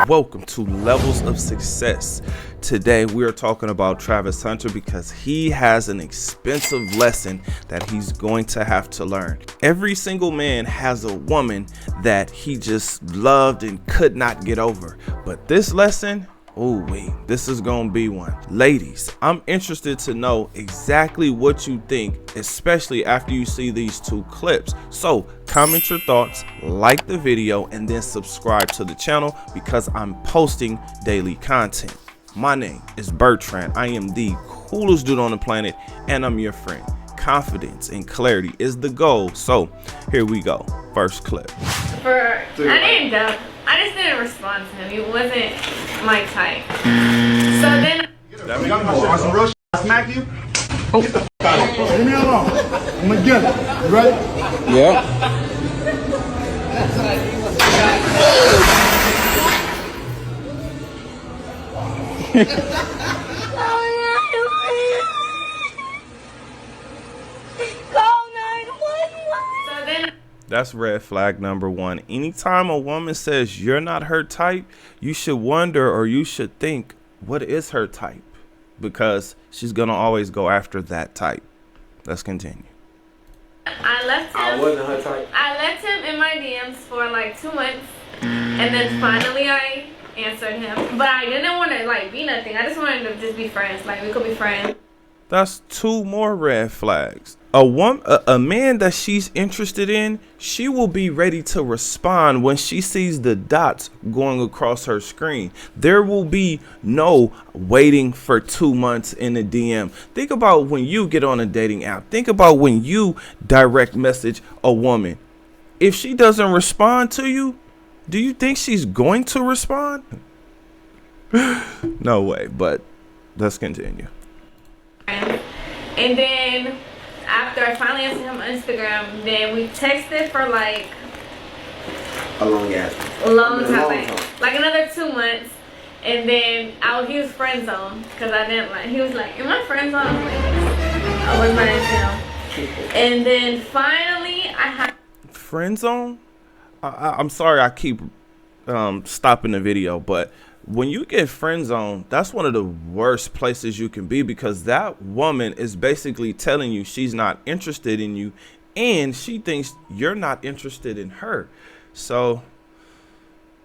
Welcome to Levels of Success. Today we are talking about Travis Hunter because he has an expensive lesson that he's going to have to learn. Every single man has a woman that he just loved and could not get over. But this lesson, this is gonna be one. Ladies, I'm interested to know exactly what you think, especially after you see these two clips. So comment your thoughts, like the video, and then subscribe to the channel because I'm posting daily content. My name is Bertrand. I am the coolest dude on the planet, and I'm your friend. Confidence and clarity is the goal. So here we go. First clip. I just didn't respond to him. He wasn't my type. So then I smack you. Get the fuck out of here. Leave me alone. I'm gonna get it. You ready? Yeah. That's red flag number one. Anytime a woman says you're not her type, you should wonder, or you should think, what is her type? Because she's gonna always go after that type. Let's continue. I left him. I wasn't her type. I left him in my DMs for like 2 months, and then finally I answered him. But I didn't want to like be nothing. I just wanted to just be friends. Like we could be friends. That's two more red flags. A man that she's interested in, she will be ready to respond when she sees the dots going across her screen. There will be no waiting for 2 months in the DM. Think about when you get on a dating app. Think about when you direct message a woman. If she doesn't respond to you, do you think she's going to respond? No way, but let's continue. And then after I finally answered him on Instagram, then we texted for like A long time. Like another 2 months. And then he was friend zone because I didn't like. He was like, "Am I friend zone?" I was not into him. And then finally, I had friend zone. I'm sorry, I keep stopping the video, but when you get friend zone, that's one of the worst places you can be because that woman is basically telling you she's not interested in you and she thinks you're not interested in her. So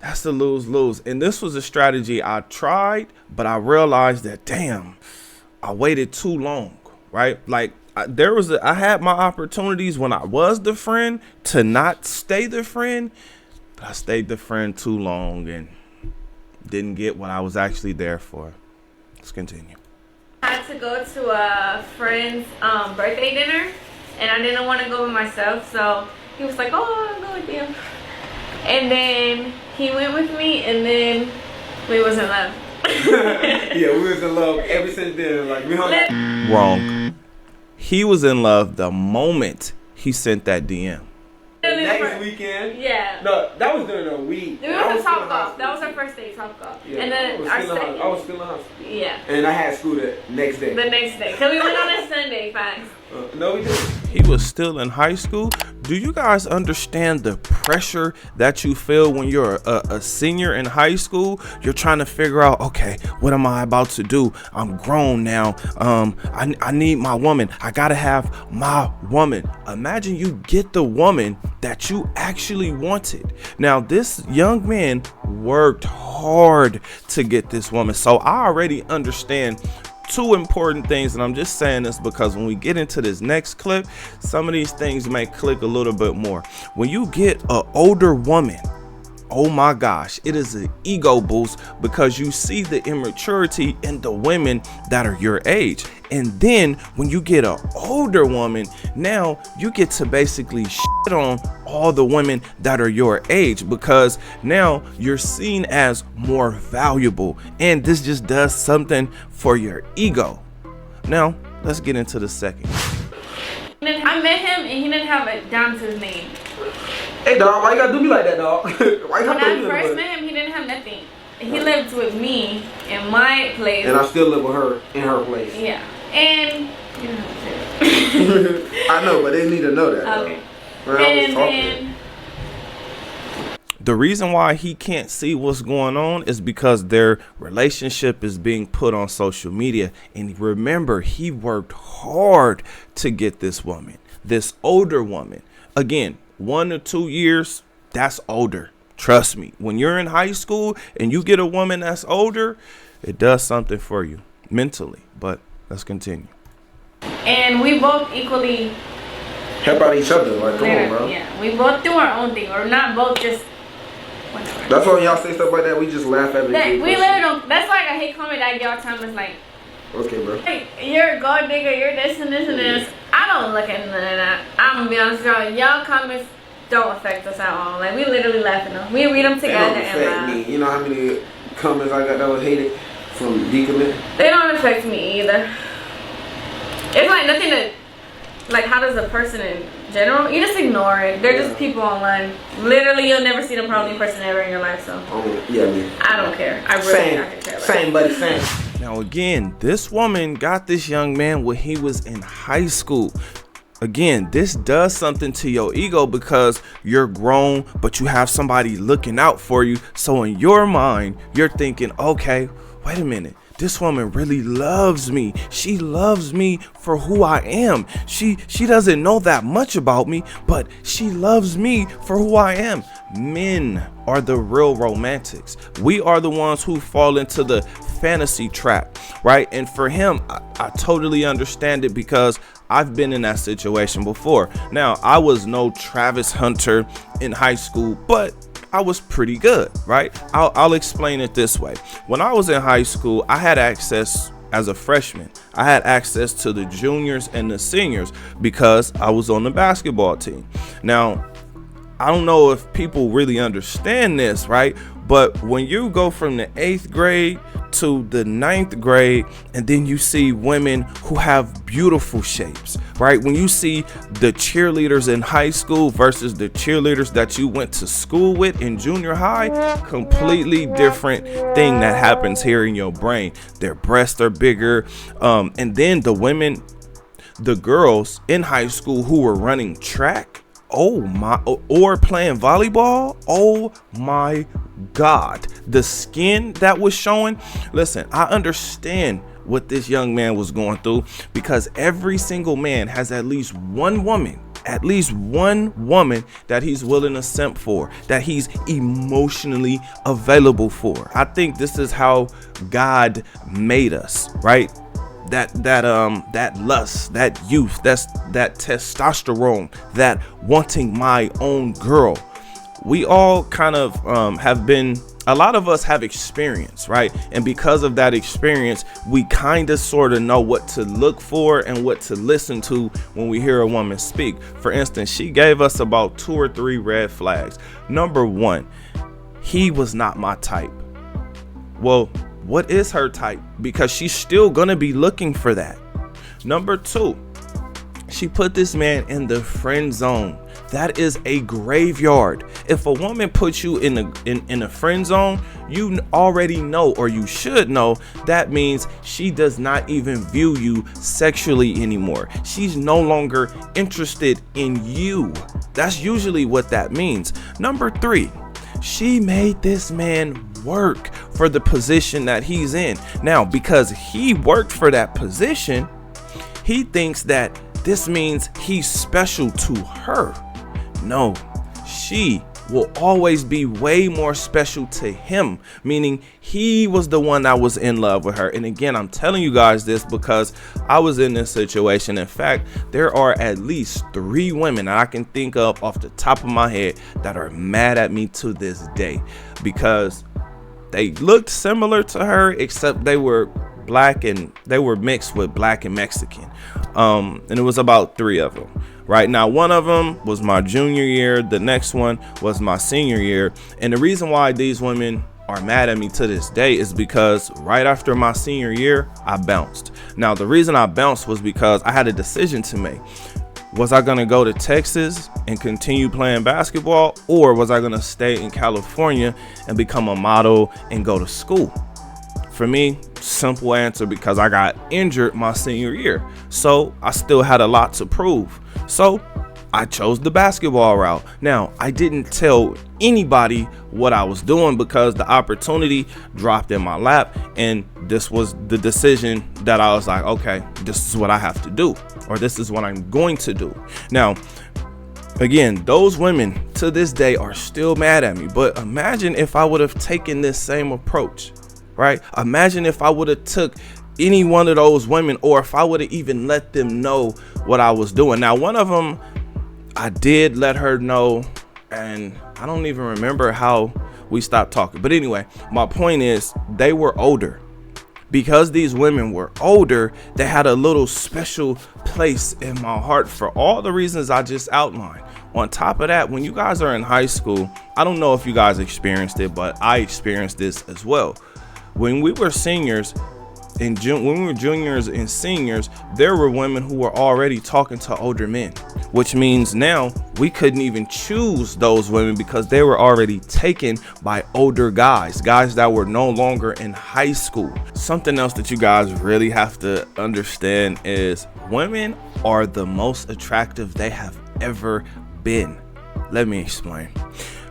that's the lose-lose. And this was a strategy I tried, but I realized that, damn, I waited too long, right? Like I had my opportunities when I was the friend to not stay the friend, but I stayed the friend too long and didn't get what I was actually there for. Let's continue. I had to go to a friend's birthday dinner, and I didn't want to go with myself, so he was like, "Oh, I'll go with you." And then he went with me, and then we was in love. Yeah, we was in love ever since then. Like we hung out. Wrong. He was in love the moment he sent that DM. Next weekend. Yeah. No, that was during a week. We went to Top Golf. That was our first day, Top Golf. Yeah, and then I was still in high school. Yeah. And I had school the next day. The next day. Because we went on a Sunday, facts. No, we didn't. He was still in high school. Do you guys understand the pressure that you feel when you're a senior in high school? You're trying to figure out, okay, what am I about to do? I'm grown now. I need my woman. I gotta have my woman. Imagine you get the woman that you actually wanted. Now, this young man worked hard to get this woman. So I already understand two important things, and I'm just saying this because when we get into this next clip, some of these things may click a little bit more. When you get an older woman, oh my gosh, it is an ego boost because you see the immaturity in the women that are your age. And then when you get an older woman, now you get to basically shit on all the women that are your age because now you're seen as more valuable, and this just does something for your ego. Now let's get into the second. I met him and he didn't have it down to his name. Hey dog, why you gotta do me like that, dog? Why you When gotta do I me first met him, he didn't have nothing. He lived with me in my place. And I still live with her in her place. Yeah. And you know, I know, but they need to know that. okay. Well, And then The reason why he can't see what's going on is because their relationship is being put on social media. And remember, he worked hard to get this woman, this older woman. Again, 1 or 2 years, that's older. Trust me, when you're in high school and you get a woman that's older, it does something for you mentally. But let's continue. And we both equally Help out each other. Like, come on, bro. Yeah, we both do our own thing. We're not both just whatever. That's why when y'all say stuff like that, we just laugh at it. We literally don't. That's like I hate comment that y'all time is like, okay, bro. hey, you're a gold digger, you're this and this and this. I don't look at none of that. I'm gonna be honest with y'all. Y'all comments don't affect us at all. Like, we literally laugh at them. We read them together They don't and affect me. You know how many comments I got that was hated from decommitting? They don't affect me either. It's like nothing to, like, how does a person in general, you just ignore it. They're just people online. Literally, you'll never see them probably in person ever in your life, so. Oh, yeah, man. I don't care. I really Same. don't care. Same, buddy, same. Now, again, this woman got this young man when he was in high school. Again, this does something to your ego because you're grown, but you have somebody looking out for you. So in your mind, you're thinking, okay, wait a minute. This woman really loves me. She loves me for who I am. She doesn't know that much about me, but she loves me for who I am. Men are the real romantics. We are the ones who fall into the fantasy trap, right? And for him, I totally understand it because I've been in that situation before. Now, I was no Travis Hunter in high school, but I was pretty good, right? I'll explain it this way. When I was in high school, I had access as a freshman. I had access to the juniors and the seniors because I was on the basketball team. Now, I don't know if people really understand this, right? But when you go from the 8th grade to the 9th grade, and then you see women who have beautiful shapes, right? When you see the cheerleaders in high school versus the cheerleaders that you went to school with in junior high, completely different thing that happens here in your brain. Their breasts are bigger. And then the women, the girls in high school who were running track, oh my, or playing volleyball, oh my God, the skin that was showing. Listen, I understand what this young man was going through because every single man has at least one woman that he's willing to simp for, that he's emotionally available for. I think this is how God made us, right? That lust, that youth, that testosterone, that wanting my own girl. We all kind of a lot of us have experience, right? And because of that experience, we kind of sort of know what to look for and what to listen to when we hear a woman speak. For instance, she gave us about 2 or 3 red flags. Number 1, he was not my type. Well, what is her type? Because she's still gonna be looking for that. Number 2, she put this man in the friend zone. That is a graveyard. If a woman puts you in a friend zone, you already know, or you should know, that means she does not even view you sexually anymore. She's no longer interested in you. That's usually what that means. Number 3, she made this man work for the position that he's in. Now, because he worked for that position, he thinks that this means he's special to her. No, she will always be way more special to him, meaning he was the one that was in love with her. And again, I'm telling you guys this because I was in this situation. In fact, there are at least 3 women that I can think of off the top of my head that are mad at me to this day because they looked similar to her, except they were black and they were mixed with black and Mexican. And it was about 3 of them. Right now, one of them was my junior year. The next one was my senior year. And the reason why these women are mad at me to this day is because right after my senior year, I bounced. Now, the reason I bounced was because I had a decision to make. Was I going to go to Texas and continue playing basketball, or was I going to stay in California and become a model and go to school? For me, simple answer, because I got injured my senior year. So I still had a lot to prove. So I chose the basketball route. Now, I didn't tell anybody what I was doing because the opportunity dropped in my lap, and this was the decision that I was like, okay, this is what I have to do, or this is what I'm going to do. Now, again, those women to this day are still mad at me, but imagine if I would have taken this same approach, right? Imagine if I would have took any one of those women, or if I would have even let them know what I was doing. Now, one of them, I did let her know, and I don't even remember how we stopped talking. But anyway, my point is, they were older. Because these women were older, they had a little special place in my heart for all the reasons I just outlined. On top of that, when you guys are in high school, I don't know if you guys experienced it, but I experienced this as well. When we were seniors, when we were juniors and seniors, there were women who were already talking to older men, which means now we couldn't even choose those women because they were already taken by older guys that were no longer in high school. Something else that you guys really have to understand is women are the most attractive they have ever been. Let me explain.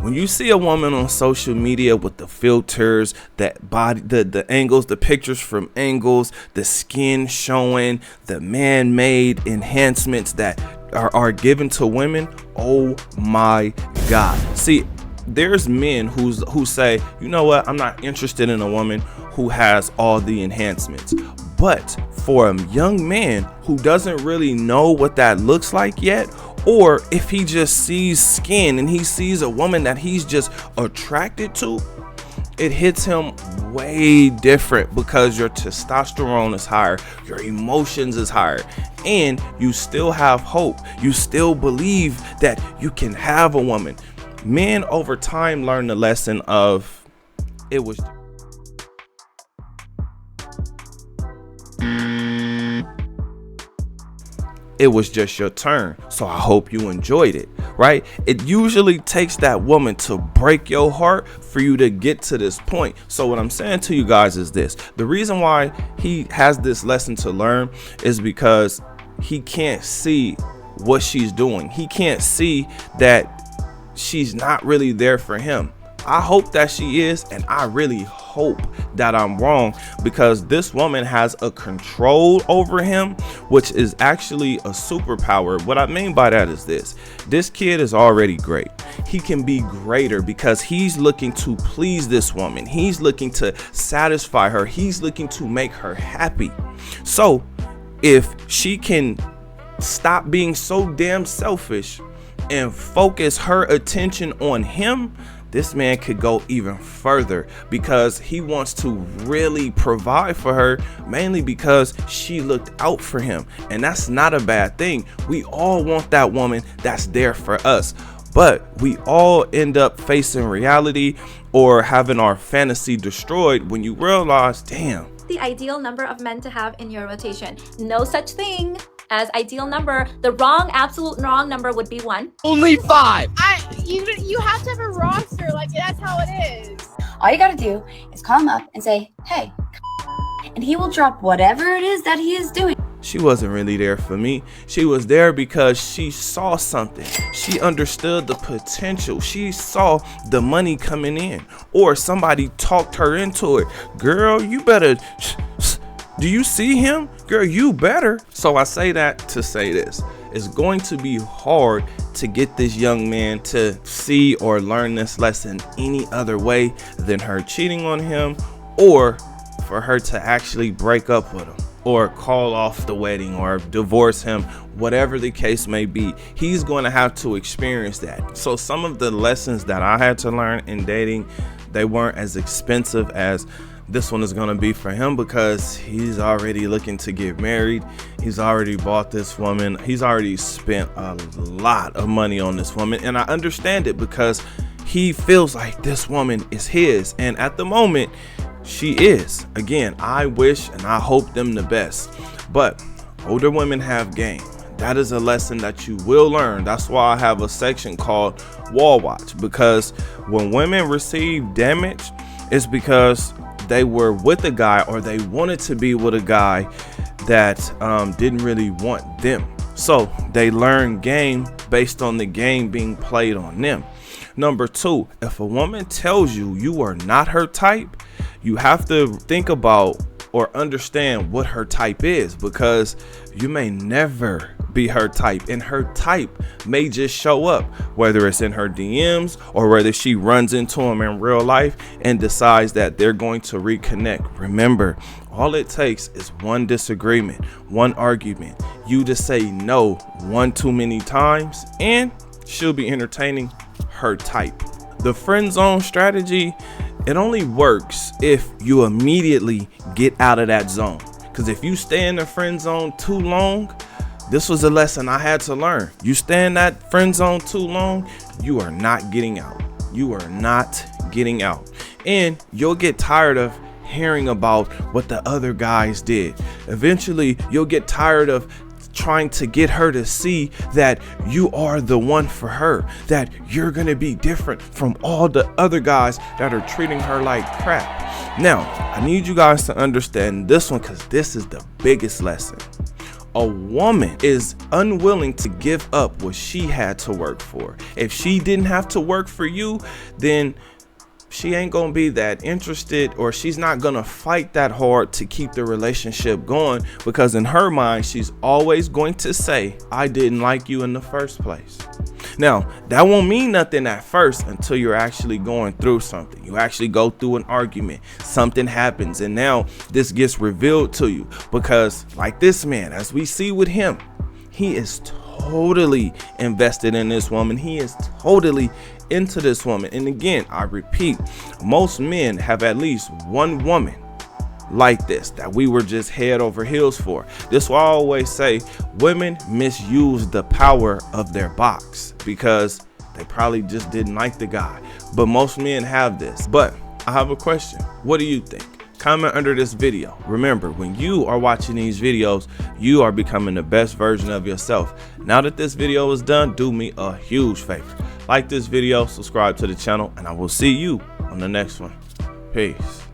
When you see a woman on social media with the filters, that body, the angles, the pictures from angles, the skin showing, the man-made enhancements that are given to women, oh my God. See, there's men who say, you know what, I'm not interested in a woman who has all the enhancements. But for a young man who doesn't really know what that looks like yet, or if he just sees skin and he sees a woman that he's just attracted to, it hits him way different because your testosterone is higher, your emotions is higher, and you still have hope. You still believe that you can have a woman. Men over time learn the lesson of it was just your turn. So I hope you enjoyed it, right? It usually takes that woman to break your heart for you to get to this point. So what I'm saying to you guys is this: the reason why he has this lesson to learn is because he can't see what she's doing. He can't see that she's not really there for him. I hope that she is, and I really hope that I'm wrong, because this woman has a control over him, which is actually a superpower. What I mean by that is this kid is already great. He can be greater because he's looking to please this woman. He's looking to satisfy her. He's looking to make her happy. So if she can stop being so damn selfish and focus her attention on him, this man could go even further because he wants to really provide for her, mainly because she looked out for him. And that's not a bad thing. We all want that woman that's there for us, but we all end up facing reality or having our fantasy destroyed when you realize, damn, the ideal number of men to have in your rotation. No such thing as ideal number. The absolute wrong number would be 1. Only 5. You have to have a roster, like that's how it is. All you gotta do is call him up and say, hey, and he will drop whatever it is that he is doing. She wasn't really there for me. She was there because she saw something. She understood the potential. She saw the money coming in, or somebody talked her into it. Girl, you better. Do you see him? Girl, you better. So I say that to say this. It's going to be hard to get this young man to see or learn this lesson any other way than her cheating on him, or for her to actually break up with him, or call off the wedding, or divorce him, whatever the case may be. He's going to have to experience that. So some of the lessons that I had to learn in dating, they weren't as expensive as this one is going to be for him, because he's already looking to get married. He's already bought this woman. He's already spent a lot of money on this woman. And I understand it, because he feels like this woman is his. And at the moment, she is. Again, I wish and I hope them the best. But older women have game. That is a lesson that you will learn. That's why I have a section called Wall Watch, because when women receive damage, it's because they were with a guy, or they wanted to be with a guy that didn't really want them. So they learn game based on the game being played on them. Number 2, if a woman tells you you are not her type, you have to think about or understand what her type is, because you may never be her type, and her type may just show up, whether it's in her DMs or whether she runs into him in real life and decides that they're going to reconnect. Remember, all it takes is one disagreement, one argument, you to say no one too many times, and she'll be entertaining her type. The friend zone strategy, it only works if you immediately get out of that zone. Because if you stay in the friend zone too long, this was a lesson I had to learn. You stay in that friend zone too long, you are not getting out. You are not getting out. And you'll get tired of hearing about what the other guys did. Eventually, you'll get tired of trying to get her to see that you are the one for her, that you're gonna be different from all the other guys that are treating her like crap. Now, I need you guys to understand this one, because this is the biggest lesson. A woman is unwilling to give up what she had to work for. If she didn't have to work for you, then she ain't gonna be that interested, or she's not gonna fight that hard to keep the relationship going, because in her mind, she's always going to say, I didn't like you in the first place. Now, that won't mean nothing at first until you're actually going through something. You actually go through an argument, something happens, and now this gets revealed to you, because like this man, as we see with him, he is totally invested in this woman. He is totally into this woman. And again, I repeat, most men have at least one woman like this that we were just head over heels for. This is why I always say women misuse the power of their box, because they probably just didn't like the guy. But most men have this. But I have a question. What do you think? Comment under this video. Remember, when you are watching these videos, you are becoming the best version of yourself. Now that this video is done, do me a huge favor. Like this video, subscribe to the channel, and I will see you on the next one. Peace.